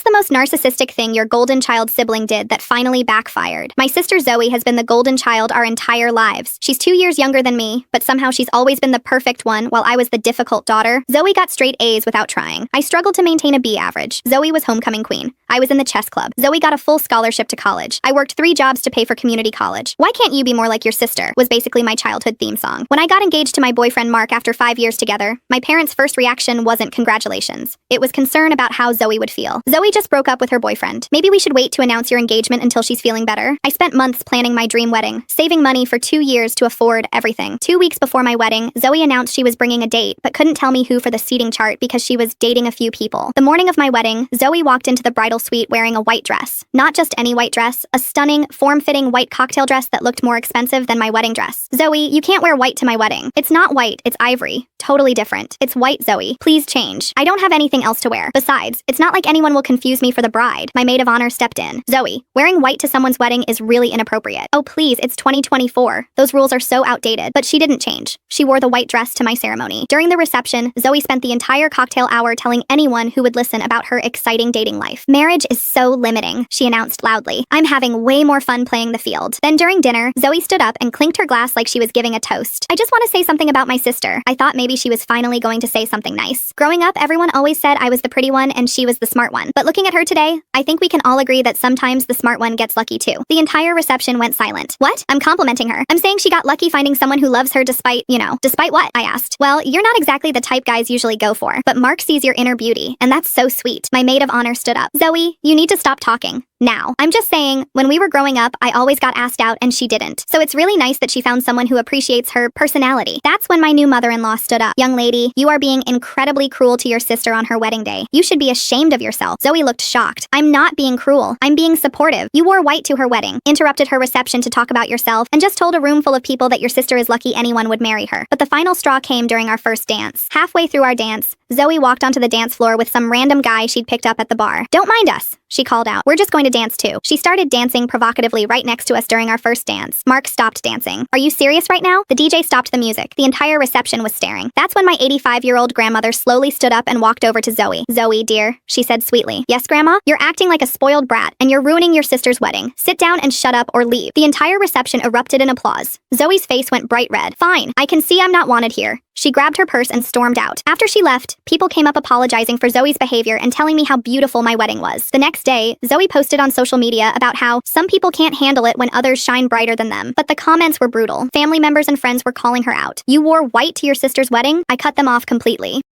What's the most narcissistic thing your golden child sibling did that finally backfired? My sister Zoe has been the golden child our entire lives. She's 2 years younger than me, but somehow she's always been the perfect one while I was the difficult daughter. Zoe got straight A's without trying. I struggled to maintain a B average. Zoe was homecoming queen. I was in the chess club. Zoe got a full scholarship to college. I worked 3 jobs to pay for community college. Why can't you be more like your sister? Was basically my childhood theme song. When I got engaged to my boyfriend Mark after 5 years together, my parents' first reaction wasn't congratulations. It was concern about how Zoe would feel. Zoe just broke up with her boyfriend. Maybe we should wait to announce your engagement until she's feeling better. I spent months planning my dream wedding, saving money for 2 years to afford everything. 2 weeks before my wedding, Zoe announced she was bringing a date, but couldn't tell me who for the seating chart because she was dating a few people. The morning of my wedding, Zoe walked into the bridal suite wearing a white dress. Not just any white dress, a stunning, form-fitting white cocktail dress that looked more expensive than my wedding dress. Zoe, you can't wear white to my wedding. It's not white, it's ivory. Totally different. It's white, Zoe. Please change. I don't have anything else to wear. Besides, it's not like anyone will confuse me for the bride. My maid of honor stepped in. Zoe, wearing white to someone's wedding is really inappropriate. Oh please, it's 2024. Those rules are so outdated. But she didn't change. She wore the white dress to my ceremony. During the reception, Zoe spent the entire cocktail hour telling anyone who would listen about her exciting dating life. Marriage is so limiting, she announced loudly. I'm having way more fun playing the field. Then during dinner, Zoe stood up and clinked her glass like she was giving a toast. I just want to say something about my sister. I thought maybe she was finally going to say something nice. Growing up, everyone always said I was the pretty one and she was the smart one. But looking at her today, I think we can all agree that sometimes the smart one gets lucky too. The entire reception went silent. What? I'm complimenting her. I'm saying she got lucky finding someone who loves her despite, despite what? I asked. Well, you're not exactly the type guys usually go for, but Mark sees your inner beauty, and that's so sweet. My maid of honor stood up. Zoe, you need to stop talking. Now. I'm just saying, when we were growing up, I always got asked out and she didn't. So it's really nice that she found someone who appreciates her personality. That's when my new mother-in-law stood up. Young lady, you are being incredibly cruel to your sister on her wedding day. You should be ashamed of yourself. Zoe looked shocked. I'm not being cruel. I'm being supportive. You wore white to her wedding, interrupted her reception to talk about yourself, and just told a room full of people that your sister is lucky anyone would marry her. But the final straw came during our first dance. Halfway through our dance, Zoe walked onto the dance floor with some random guy she'd picked up at the bar. Don't mind us, she called out. We're just going to dance too. She started dancing provocatively right next to us during our first dance. Mark stopped dancing. Are you serious right now? The DJ stopped the music. The entire reception was staring. That's when my 85-year-old grandmother slowly stood up and walked over to Zoe. Zoe, dear, she said sweetly. Yes, Grandma? You're acting like a spoiled brat, and you're ruining your sister's wedding. Sit down and shut up or leave. The entire reception erupted in applause. Zoe's face went bright red. Fine, I can see I'm not wanted here. She grabbed her purse and stormed out. After she left, people came up apologizing for Zoe's behavior and telling me how beautiful my wedding was. The next day, Zoe posted on social media about how some people can't handle it when others shine brighter than them. But the comments were brutal. Family members and friends were calling her out. You wore white to your sister's wedding? I cut them off completely.